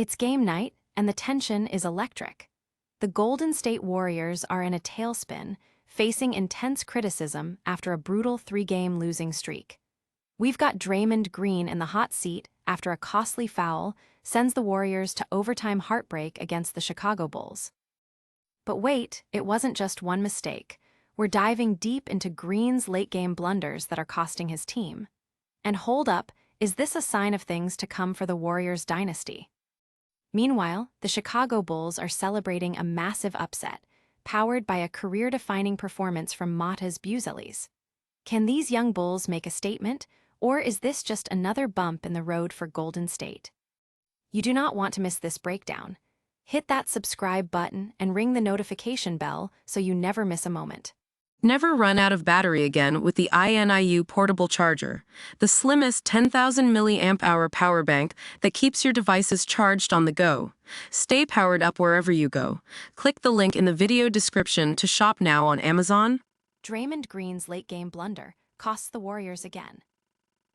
It's game night, and the tension is electric. The Golden State Warriors are in a tailspin, facing intense criticism after a brutal three-game losing streak. We've got Draymond Green in the hot seat after a costly foul sends the Warriors to overtime heartbreak against the Chicago Bulls. But wait, it wasn't just one mistake. We're diving deep into Green's late-game blunders that are costing his team. And hold up, is this a sign of things to come for the Warriors' dynasty? Meanwhile, the Chicago Bulls are celebrating a massive upset, powered by a career-defining performance from Matas Buzelis. Can these young Bulls make a statement, or is this just another bump in the road for Golden State? You do not want to miss this breakdown. Hit that subscribe button and ring the notification bell so you never miss a moment. Never run out of battery again with the INIU portable charger, the slimmest 10,000 mAh power bank that keeps your devices charged on the go. Stay powered up wherever you go. Click the link in the video description to shop now on Amazon. Draymond Green's late-game blunder costs the Warriors again.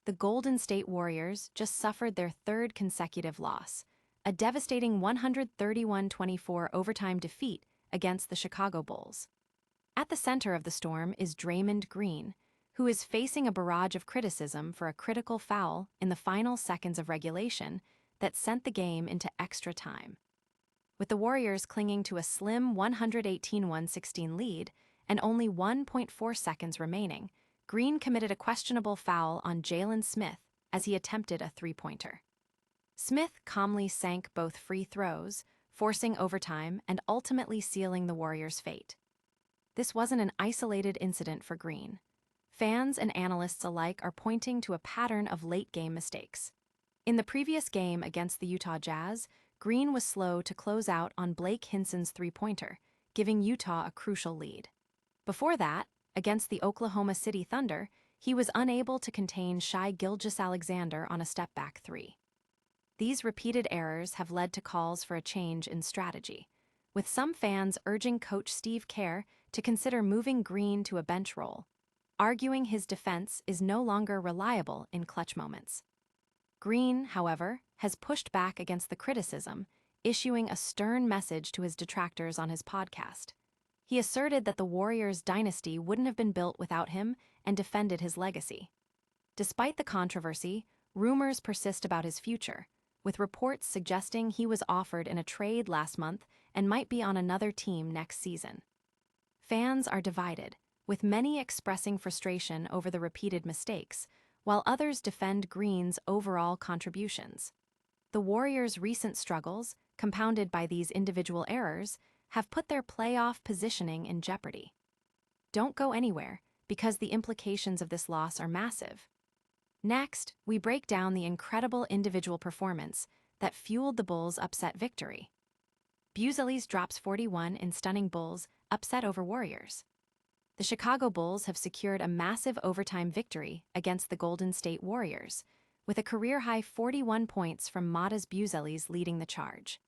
The Golden State Warriors just suffered their third consecutive loss, a devastating 131-24 overtime defeat against the Chicago Bulls. At the center of the storm is Draymond Green, who is facing a barrage of criticism for a critical foul in the final seconds of regulation that sent the game into extra time. With the Warriors clinging to a slim 118-116 lead and only 1.4 seconds remaining, Green committed a questionable foul on Jalen Smith as he attempted a three-pointer. Smith calmly sank both free throws, forcing overtime and ultimately sealing the Warriors' fate. This wasn't an isolated incident for Green. Fans and analysts alike are pointing to a pattern of late-game mistakes. In the previous game against the Utah Jazz, Green was slow to close out on Blake Hinson's three-pointer, giving Utah a crucial lead. Before that, against the Oklahoma City Thunder, he was unable to contain Shai Gilgeous-Alexander on a step-back three. These repeated errors have led to calls for a change in strategy, with some fans urging coach Steve Kerr to consider moving Green to a bench role, arguing his defense is no longer reliable in clutch moments. Green, however, has pushed back against the criticism, issuing a stern message to his detractors on his podcast. He asserted that the Warriors' dynasty wouldn't have been built without him and defended his legacy. Despite the controversy, rumors persist about his future, with reports suggesting he was offered in a trade last month and might be on another team next season. Fans are divided, with many expressing frustration over the repeated mistakes, while others defend Green's overall contributions. The Warriors' recent struggles, compounded by these individual errors, have put their playoff positioning in jeopardy. Don't go anywhere, because the implications of this loss are massive. Next, we break down the incredible individual performance that fueled the Bulls' upset victory. Buzelis drops 41 in stunning Bulls upset over Warriors. The Chicago Bulls have secured a massive overtime victory against the Golden State Warriors, with a career-high 41 points from Matas Buzelis leading the charge.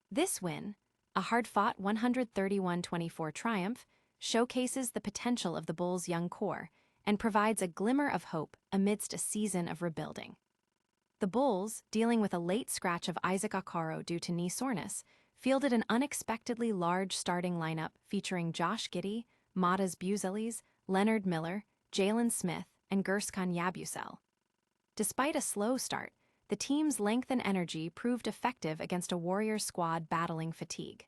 This win, a hard-fought 131-24 triumph, showcases the potential of the Bulls' young core and provides a glimmer of hope amidst a season of rebuilding. The Bulls, dealing with a late scratch of Isaac Okoro due to knee soreness, fielded an unexpectedly large starting lineup featuring Josh Giddey, Matas Buzelis, Leonard Miller, Jalen Smith, and Gurskan Yabusele. Despite a slow start, the team's length and energy proved effective against a Warriors squad battling fatigue.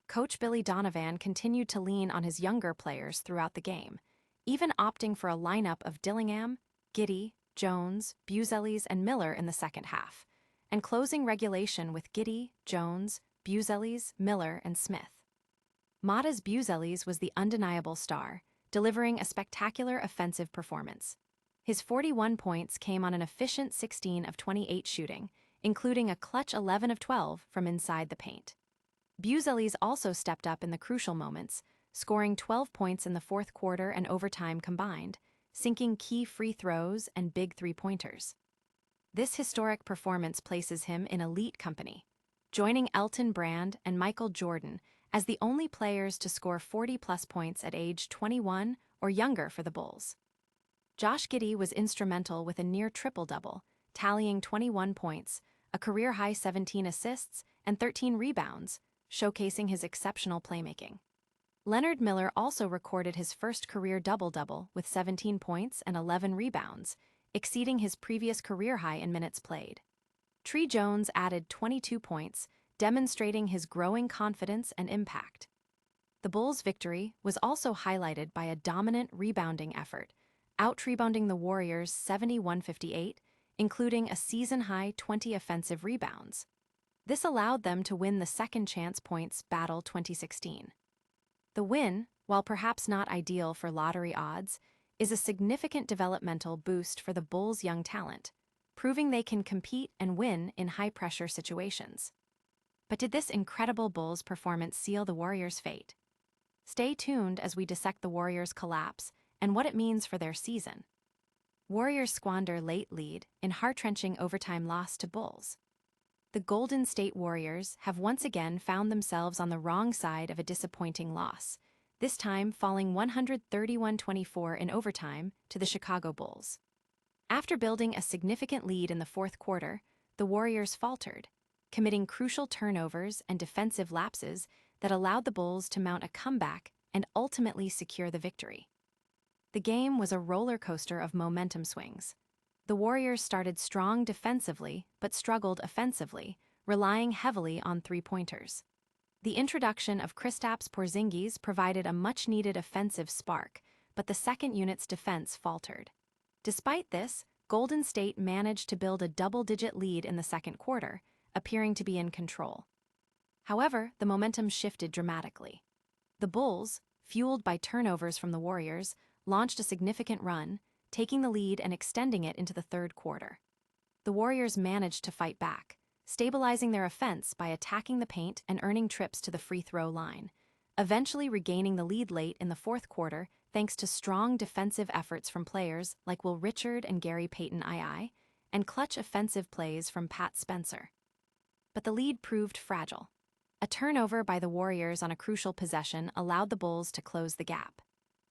Coach Billy Donovan continued to lean on his younger players throughout the game, even opting for a lineup of Dillingham, Giddey, Jones, Buzelis, and Miller in the second half, and closing regulation with Giddey, Jones, Buzelis, Miller, and Smith. Matas Buzelis was the undeniable star, delivering a spectacular offensive performance. His 41 points came on an efficient 16 of 28 shooting, including a clutch 11 of 12 from inside the paint. Buzelis also stepped up in the crucial moments, scoring 12 points in the fourth quarter and overtime combined, sinking key free throws and big three-pointers. This historic performance places him in elite company, joining Elton Brand and Michael Jordan as the only players to score 40-plus points at age 21 or younger for the Bulls. Josh Giddey was instrumental with a near triple-double, tallying 21 points, a a career-high 17 assists and 13 rebounds, showcasing his exceptional playmaking. Leonard Miller also recorded his first career double-double with 17 points and 11 rebounds, exceeding his previous career high in minutes played. Tre Jones added 22 points, demonstrating his growing confidence and impact. The Bulls' victory was also highlighted by a dominant rebounding effort, out-rebounding the Warriors 71-58, including a season-high 20 offensive rebounds. This allowed them to win the Second Chance Points Battle 2016. The win, while perhaps not ideal for lottery odds, is a significant developmental boost for the Bulls' young talent, proving they can compete and win in high-pressure situations. But did this incredible Bulls performance seal the Warriors' fate? Stay tuned as we dissect the Warriors' collapse and what it means for their season. Warriors squander late lead in heart-wrenching overtime loss to Bulls. The Golden State Warriors have once again found themselves on the wrong side of a disappointing loss, this time falling 131-24 in overtime to the Chicago Bulls. After building a significant lead in the fourth quarter, the Warriors faltered, committing crucial turnovers and defensive lapses that allowed the Bulls to mount a comeback and ultimately secure the victory. The game was a roller coaster of momentum swings. The Warriors started strong defensively but struggled offensively, relying heavily on three-pointers. The introduction of Kristaps Porzingis provided a much-needed offensive spark, but the second unit's defense faltered. Despite this, Golden State managed to build a double-digit lead in the second quarter, appearing to be in control. However, the momentum shifted dramatically. The Bulls, fueled by turnovers from the Warriors, launched a significant run, taking the lead and extending it into the third quarter. The Warriors managed to fight back, stabilizing their offense by attacking the paint and earning trips to the free throw line, eventually regaining the lead late in the fourth quarter thanks to strong defensive efforts from players like Will Richard and Gary Payton II, and clutch offensive plays from Pat Spencer. But the lead proved fragile. A turnover by the Warriors on a crucial possession allowed the Bulls to close the gap.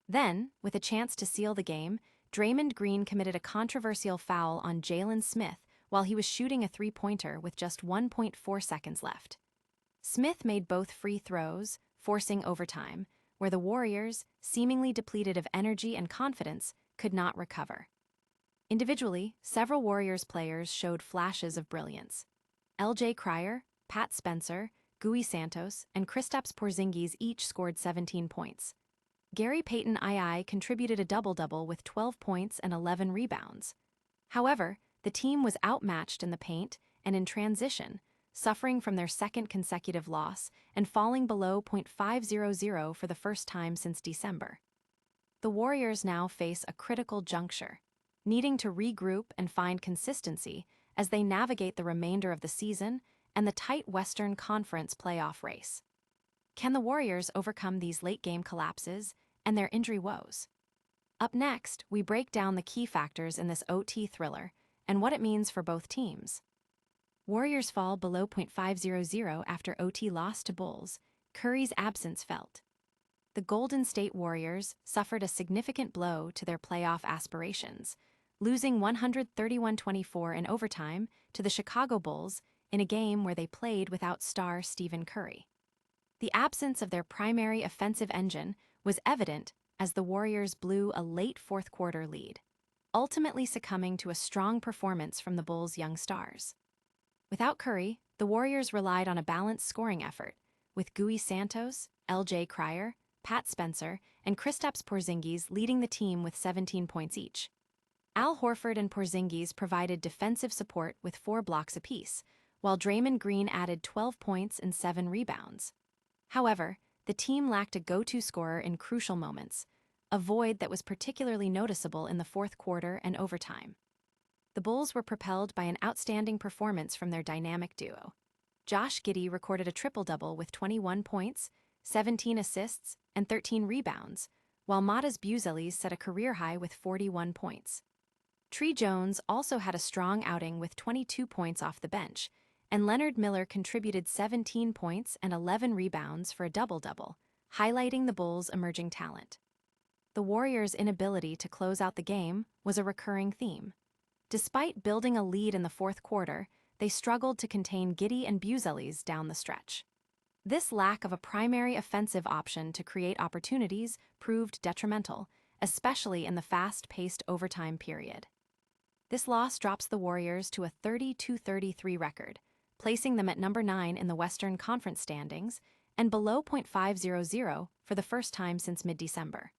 Then, with a chance to seal the game, Draymond Green committed a controversial foul on Jalen Smith while he was shooting a three-pointer with just 1.4 seconds left. Smith made both free throws, forcing overtime, where the Warriors, seemingly depleted of energy and confidence, could not recover. Individually, several Warriors players showed flashes of brilliance. L.J. Cryer, Pat Spencer, Gui Santos, and Kristaps Porzingis each scored 17 points. Gary Payton II contributed a double-double with 12 points and 11 rebounds. However, the team was outmatched in the paint and in transition, suffering from their second consecutive loss and falling below .500 for the first time since December. The Warriors now face a critical juncture, needing to regroup and find consistency as they navigate the remainder of the season and the tight Western Conference playoff race. Can the Warriors overcome these late-game collapses and their injury woes? Up next, we break down the key factors in this OT thriller and what it means for both teams. Warriors fall below .500 after OT loss to Bulls, Curry's absence felt. The Golden State Warriors suffered a significant blow to their playoff aspirations, losing 131-24 in overtime to the Chicago Bulls in a game where they played without star Stephen Curry. The absence of their primary offensive engine was evident as the Warriors blew a late fourth-quarter lead, ultimately succumbing to a strong performance from the Bulls' young stars. Without Curry, the Warriors relied on a balanced scoring effort, with Gui Santos, L.J. Cryer, Pat Spencer, and Kristaps Porzingis leading the team with 17 points each. Al Horford and Porzingis provided defensive support with 4 blocks apiece, while Draymond Green added 12 points and 7 rebounds. However, the team lacked a go-to scorer in crucial moments, a void that was particularly noticeable in the fourth quarter and overtime. The Bulls were propelled by an outstanding performance from their dynamic duo. Josh Giddey recorded a triple-double with 21 points, 17 assists, and 13 rebounds, while Matas Buzelis set a career high with 41 points. Tre Jones also had a strong outing with 22 points off the bench, and Leonard Miller contributed 17 points and 11 rebounds for a double-double, highlighting the Bulls' emerging talent. The Warriors' inability to close out the game was a recurring theme. Despite building a lead in the fourth quarter, they struggled to contain Giddey and Buzelis down the stretch. This lack of a primary offensive option to create opportunities proved detrimental, especially in the fast-paced overtime period. This loss drops the Warriors to a 30-33 record, placing them at number 9 in the Western Conference standings and below .500 for the first time since mid-December.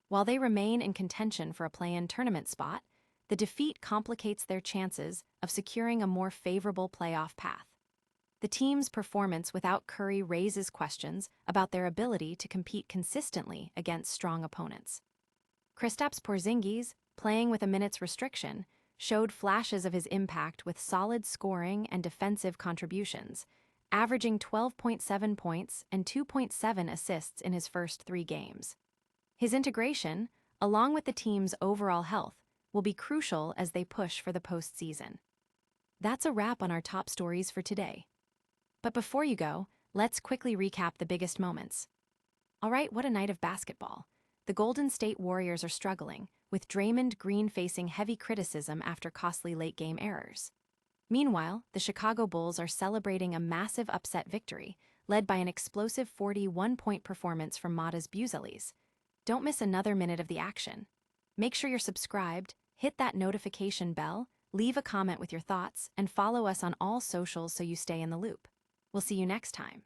While they remain in contention for a play-in tournament spot, the defeat complicates their chances of securing a more favorable playoff path. The team's performance without Curry raises questions about their ability to compete consistently against strong opponents. Kristaps Porzingis, playing with a minutes restriction, showed flashes of his impact with solid scoring and defensive contributions, averaging 12.7 points and 2.7 assists in his first 3 games. His integration, along with the team's overall health, will be crucial as they push for the postseason. That's a wrap on our top stories for today. But before you go, let's quickly recap the biggest moments. All right, what a night of basketball. The Golden State Warriors are struggling, with Draymond Green facing heavy criticism after costly late-game errors. Meanwhile, the Chicago Bulls are celebrating a massive upset victory, led by an explosive 41-point performance from Matas Buzelis. Don't miss another minute of the action. Make sure you're subscribed, hit that notification bell, leave a comment with your thoughts, and follow us on all socials so you stay in the loop. We'll see you next time.